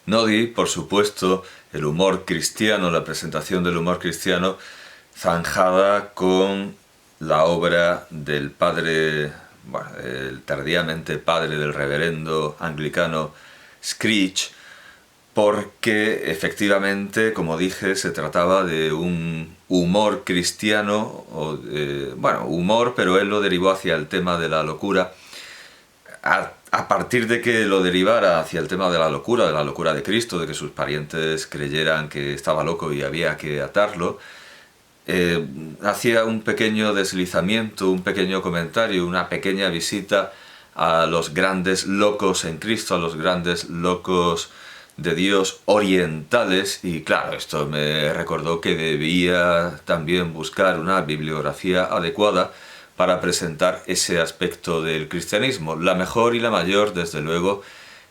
Nodi, por supuesto, el humor cristiano, la presentación del humor cristiano, zanjada con la obra del padre, bueno, el tardíamente padre del reverendo anglicano Screech, porque efectivamente, como dije, se trataba de un humor cristiano, bueno, humor, pero él lo derivó hacia el tema de la locura. A partir de que lo derivara hacia el tema de la locura de Cristo, de que sus parientes creyeran que estaba loco y había que atarlo, hacía un pequeño deslizamiento, un pequeño comentario, una pequeña visita a los grandes locos en Cristo, a los grandes locos de Dios orientales, y claro, esto me recordó que debía también buscar una bibliografía adecuada para presentar ese aspecto del cristianismo. La mejor y la mayor, desde luego,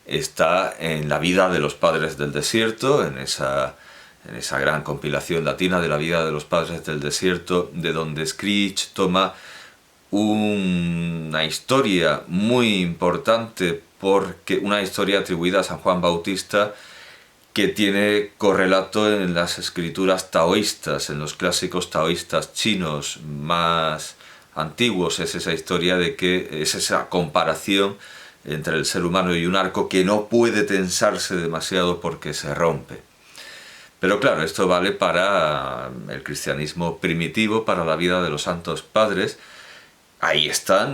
está en la vida de los padres del desierto, en esa gran compilación latina de la vida de los padres del desierto, de donde Screech toma una historia muy importante, porque una historia atribuida a San Juan Bautista, que tiene correlato en las escrituras taoístas, en los clásicos taoístas chinos más antiguos. Es esa historia de que es esa comparación entre el ser humano y un arco que no puede tensarse demasiado porque se rompe. Pero claro, esto vale para el cristianismo primitivo, para la vida de los santos padres. Ahí están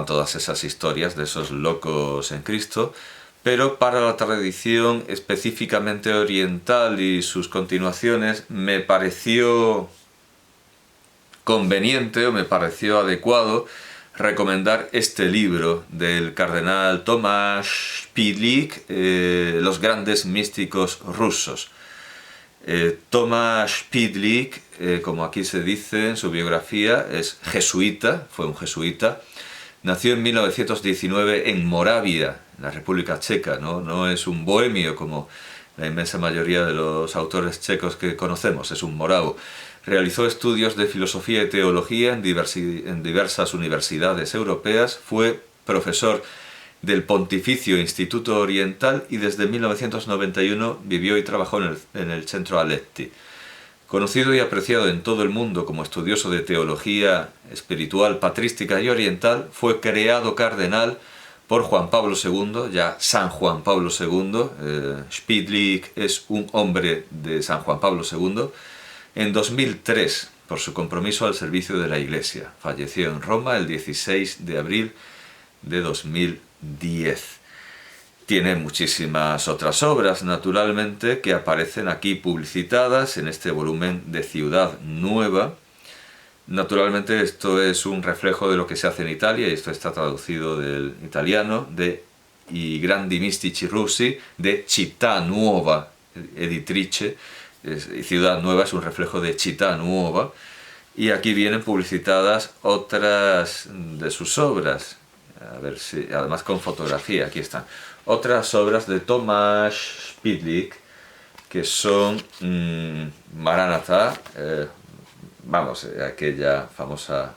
todas esas historias de esos locos en Cristo, pero para la tradición específicamente oriental y sus continuaciones me pareció conveniente o me pareció adecuado recomendar este libro del cardenal Tomasz Pidlik, Los grandes místicos rusos. Tomasz Pidlik, como aquí se dice en su biografía, es jesuita, fue un jesuita. Nació en 1919 en Moravia, en la República Checa, no es un bohemio como la inmensa mayoría de los autores checos que conocemos, es un moravo. Realizó estudios de filosofía y teología en diversas universidades europeas, fue profesor del Pontificio Instituto Oriental y desde 1991 vivió y trabajó en el Centro Aletti. Conocido y apreciado en todo el mundo como estudioso de teología espiritual, patrística y oriental, fue creado cardenal por Juan Pablo II, ya San Juan Pablo II. Spidlik es un hombre de San Juan Pablo II. En 2003, por su compromiso al servicio de la Iglesia. Falleció en Roma el 16 de abril de 2010. Tiene muchísimas otras obras, naturalmente, que aparecen aquí publicitadas en este volumen de Ciudad Nueva. Naturalmente esto es un reflejo de lo que se hace en Italia, y esto está traducido del italiano, de I grandi mistici russi, de Città Nuova, editrice. Ciudad Nueva es un reflejo de Città Nuova, y aquí vienen publicitadas otras de sus obras. A ver si, además con fotografía, aquí están. Otras obras de Tomasz Pidlik, que son Maranatha, aquella famosa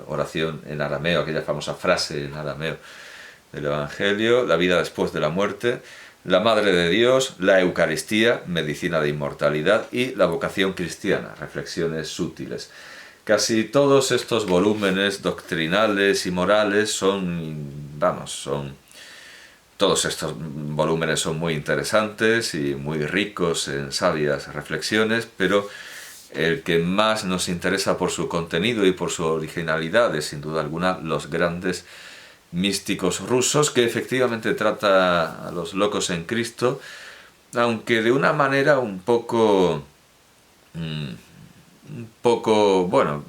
oración en arameo, aquella famosa frase en arameo del Evangelio, la vida después de la muerte, la Madre de Dios, la Eucaristía, medicina de inmortalidad, y la vocación cristiana, reflexiones útiles. Casi todos estos volúmenes doctrinales y morales todos estos volúmenes son muy interesantes y muy ricos en sabias reflexiones, pero el que más nos interesa por su contenido y por su originalidad es, sin duda alguna, Los grandes místicos rusos, que efectivamente trata a los locos en Cristo, aunque de una manera un poco, bueno,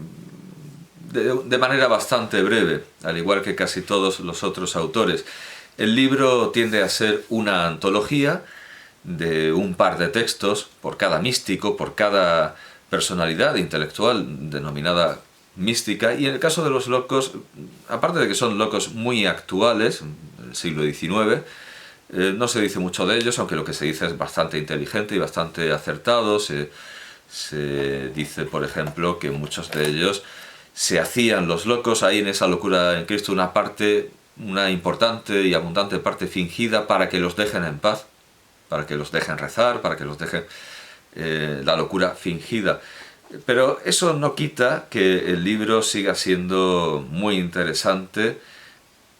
de manera bastante breve, al igual que casi todos los otros autores. El libro tiende a ser una antología de un par de textos por cada místico, por cada personalidad intelectual denominada mística, y en el caso de los locos, aparte de que son locos muy actuales, del siglo XIX, no se dice mucho de ellos, aunque lo que se dice es bastante inteligente y bastante acertado. Se dice, por ejemplo, que muchos de ellos se hacían los locos. Hay en esa locura en Cristo una importante y abundante parte fingida para que los dejen en paz. para que los dejen rezar, para que los dejen la locura fingida. Pero eso no quita que el libro siga siendo muy interesante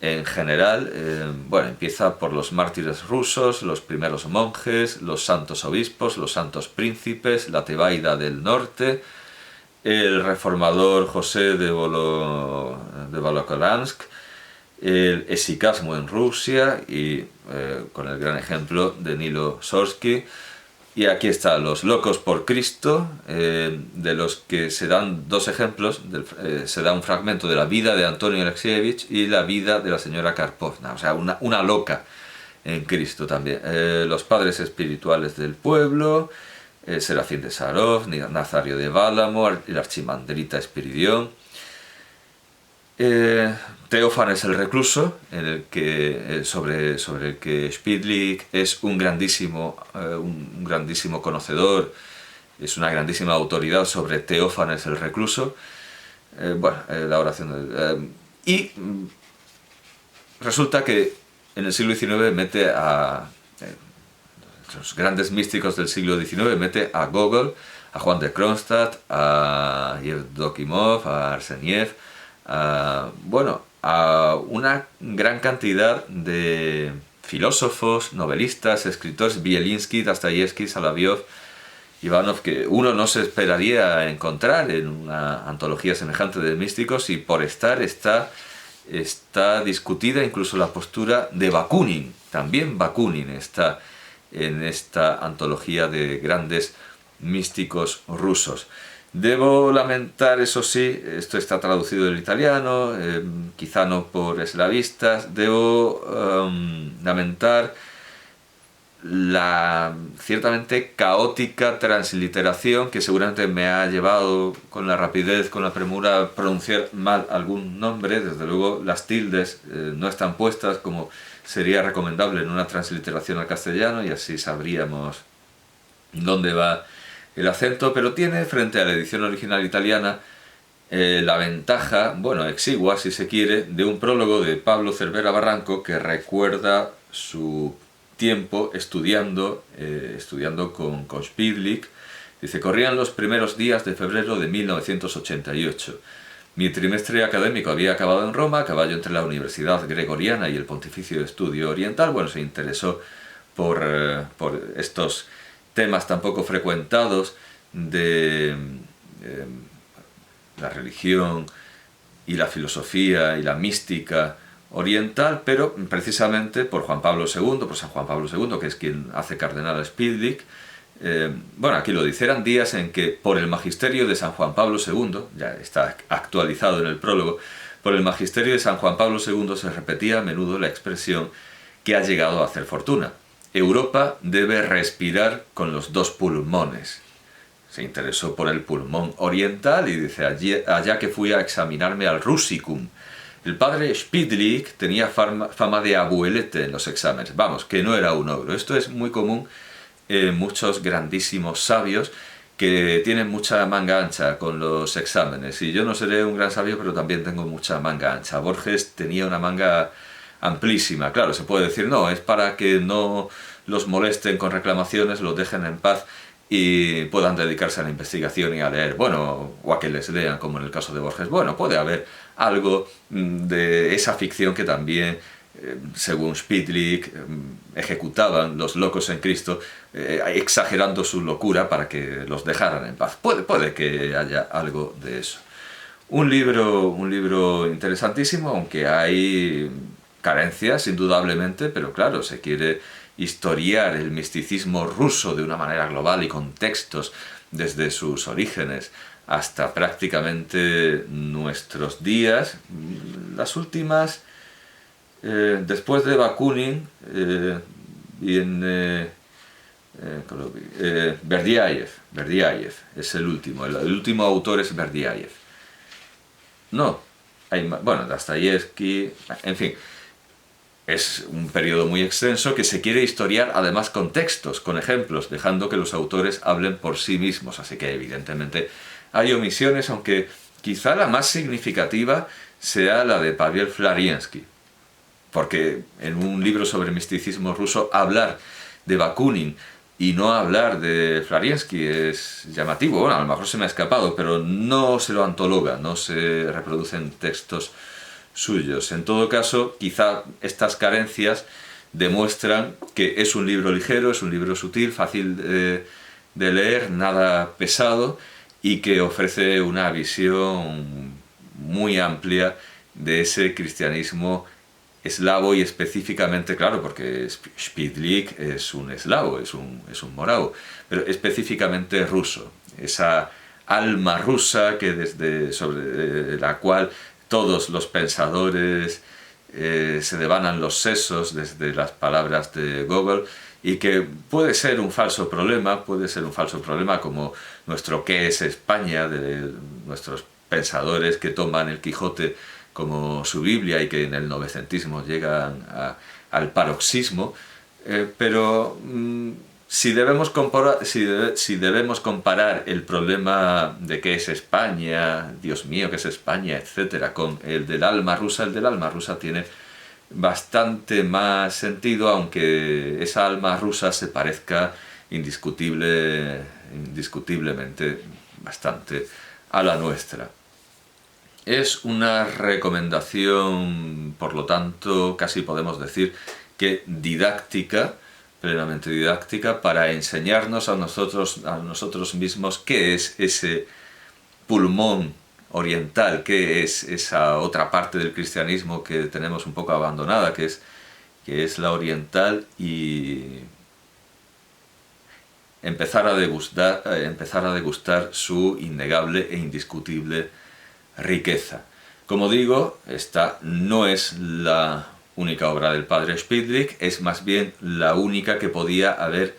en general. Bueno, empieza por los mártires rusos, los primeros monjes, los santos obispos, los santos príncipes, la Tebaida del norte, el reformador José de Volokolamsk, el esicasmo en Rusia y con el gran ejemplo de Nilo Sorsky. Y aquí está Los locos por Cristo, de los que se dan dos ejemplos. Se da un fragmento de la vida de Antonio Alexievich y la vida de la señora Karpovna, o sea, una loca en Cristo también. Los padres espirituales del pueblo, Serafín de Sarov, Nazario de Válamo, el archimandrita Espiridión. Teófanes el recluso, en el que, sobre el que Spidlich es un grandísimo conocedor, es una grandísima autoridad sobre Teófanes el recluso. La oración y resulta que en el siglo XIX mete a los grandes místicos del siglo XIX, mete a Gogol, a Juan de Kronstadt, a Yevdokimov, a Arseniev, a una gran cantidad de filósofos, novelistas, escritores, Bielinski, Dostoyevsky, Solovyov, Ivanov, que uno no se esperaría encontrar en una antología semejante de místicos, y por estar está discutida incluso la postura de Bakunin. También Bakunin está en esta antología de grandes místicos rusos. Debo lamentar, eso sí, esto está traducido del italiano, quizá no por eslavistas, debo lamentar la ciertamente caótica transliteración que seguramente me ha llevado con la rapidez, con la premura, a pronunciar mal algún nombre. Desde luego las tildes no están puestas como sería recomendable en una transliteración al castellano, y así sabríamos dónde va el acento, pero tiene frente a la edición original italiana la ventaja, exigua si se quiere, de un prólogo de Pablo Cervera Barranco que recuerda su tiempo estudiando con Spidlich. Dice: corrían los primeros días de febrero de 1988. Mi trimestre académico había acabado en Roma, a caballo entre la Universidad Gregoriana y el Pontificio Estudio Oriental. Se interesó por estos temas tan poco frecuentados de la religión y la filosofía y la mística oriental, pero precisamente por Juan Pablo II, por San Juan Pablo II, que es quien hace cardenal a Spidlich. Aquí lo dice: eran días en que, por el magisterio de San Juan Pablo II, ya está actualizado en el prólogo, por el magisterio de San Juan Pablo II se repetía a menudo la expresión que ha llegado a hacer fortuna: Europa debe respirar con los dos pulmones. Se interesó por el pulmón oriental y dice: allá que fui a examinarme al Russicum. El padre Spidlich tenía fama de abuelete en los exámenes. Que no era un ogro. Esto es muy común en muchos grandísimos sabios que tienen mucha manga ancha con los exámenes. Y yo no seré un gran sabio, pero también tengo mucha manga ancha. Borges tenía una manga amplísima. Claro, se puede decir: no, es para que no los molesten con reclamaciones, los dejen en paz y puedan dedicarse a la investigación y a leer, o a que les lean, como en el caso de Borges. Puede haber algo de esa ficción que también, según Spidlich, ejecutaban los locos en Cristo, exagerando su locura para que los dejaran en paz. Puede que haya algo de eso. Un libro interesantísimo, aunque hay carencias, indudablemente, pero claro, se quiere historiar el misticismo ruso de una manera global y con textos desde sus orígenes hasta prácticamente nuestros días. Las últimas, después de Bakunin, viene Berdiaev es el último. El último autor es Berdiaev. No, hay Dostoyevsky, en fin. Es un periodo muy extenso que se quiere historiar además con textos, con ejemplos, dejando que los autores hablen por sí mismos. Así que evidentemente hay omisiones, aunque quizá la más significativa sea la de Pavel Flariensky. Porque en un libro sobre misticismo ruso hablar de Bakunin y no hablar de Flariensky es llamativo. Bueno, a lo mejor se me ha escapado, pero no se lo antologa, no se reproducen textos suyos. En todo caso, quizá estas carencias demuestran que es un libro ligero, es un libro sutil, fácil de leer, nada pesado, y que ofrece una visión muy amplia de ese cristianismo eslavo y específicamente, claro, porque Spidlik es un eslavo, es un moravo, pero específicamente ruso, esa alma rusa que sobre la cual todos los pensadores se devanan los sesos desde las palabras de Gogol, y que puede ser un falso problema como nuestro ¿qué es España?, de nuestros pensadores que toman el Quijote como su Biblia y que en el novecentismo llegan al paroxismo, pero si debemos comparar el problema de qué es España, Dios mío, qué es España, etcétera, con el del alma rusa, el del alma rusa tiene bastante más sentido, aunque esa alma rusa se parezca indiscutiblemente bastante a la nuestra. Es una recomendación, por lo tanto, casi podemos decir que didáctica, plenamente didáctica, para enseñarnos a nosotros mismos qué es ese pulmón oriental, qué es esa otra parte del cristianismo que tenemos un poco abandonada, que es la oriental, y empezar a degustar su innegable e indiscutible riqueza. Como digo, esta no es la única obra del padre Spidlik, es más bien la única que podía haber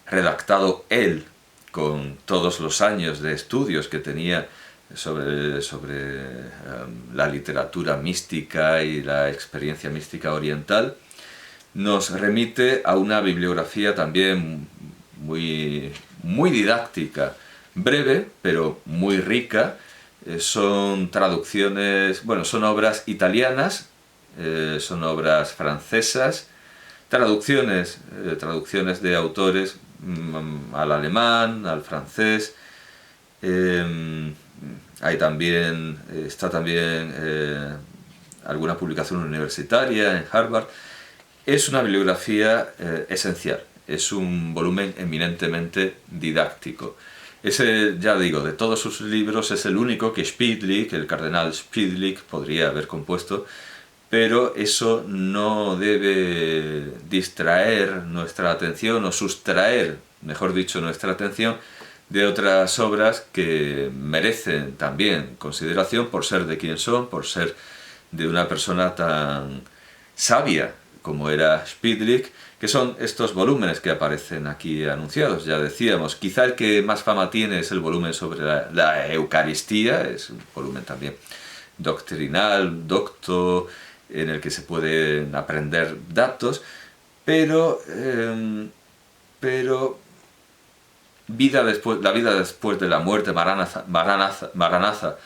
redactado él, con todos los años de estudios que tenía sobre la literatura mística y la experiencia mística oriental. Nos remite a una bibliografía también muy didáctica, breve, pero muy rica. Son traducciones, bueno, son obras italianas, son obras francesas, traducciones de autores al alemán, al francés. Está también alguna publicación universitaria en Harvard. Es una bibliografía esencial, es un volumen eminentemente didáctico. Ese, ya digo, de todos sus libros es el único que el cardenal Spidlik, podría haber compuesto, pero eso no debe distraer nuestra atención o sustraer, mejor dicho, nuestra atención de otras obras que merecen también consideración por ser de quien son, por ser de una persona tan sabia como era Spidlik, que son estos volúmenes que aparecen aquí anunciados. Ya decíamos, quizá el que más fama tiene es el volumen sobre la Eucaristía, es un volumen también doctrinal, docto, en el que se pueden aprender datos, pero la vida después de la muerte, Maranatha.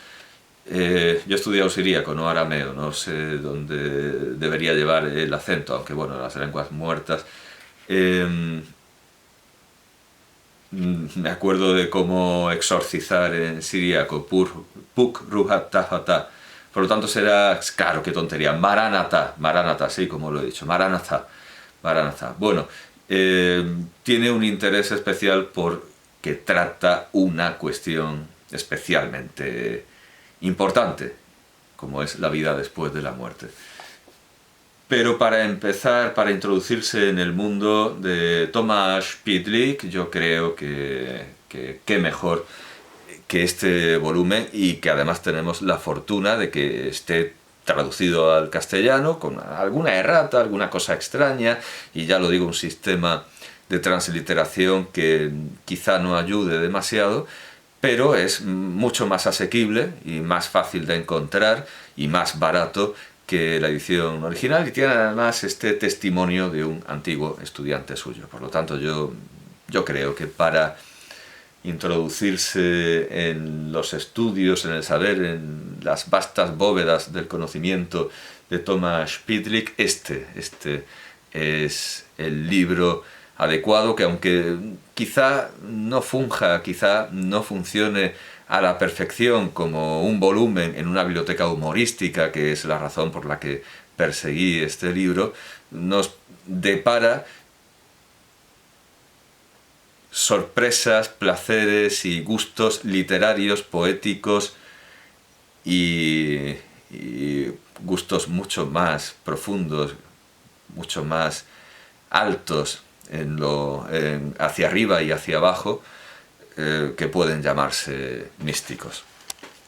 Yo he estudiado siríaco, no arameo, no sé dónde debería llevar el acento, aunque bueno, las lenguas muertas. Me acuerdo de cómo exorcizar en siríaco, Puk Ruhat Tahata. Por lo tanto será, claro, qué tontería, Maranatha, sí, como lo he dicho, Maranatha. Bueno, tiene un interés especial porque trata una cuestión especialmente importante, como es la vida después de la muerte. Pero para empezar, para introducirse en el mundo de Thomas Spidlik, yo creo que qué mejor que este volumen, y que además tenemos la fortuna de que esté traducido al castellano con alguna errata, alguna cosa extraña, y ya lo digo, un sistema de transliteración que quizá no ayude demasiado, pero es mucho más asequible y más fácil de encontrar y más barato que la edición original, y tiene además este testimonio de un antiguo estudiante suyo. Por lo tanto, yo creo que para introducirse en los estudios, en el saber, en las vastas bóvedas del conocimiento de Thomas Spidlik, este es el libro adecuado, que aunque quizá no funja, quizá no funcione a la perfección como un volumen en una biblioteca humorística, que es la razón por la que perseguí este libro, nos depara sorpresas, placeres y gustos literarios, poéticos y gustos mucho más profundos, mucho más altos hacia arriba y hacia abajo, que pueden llamarse místicos.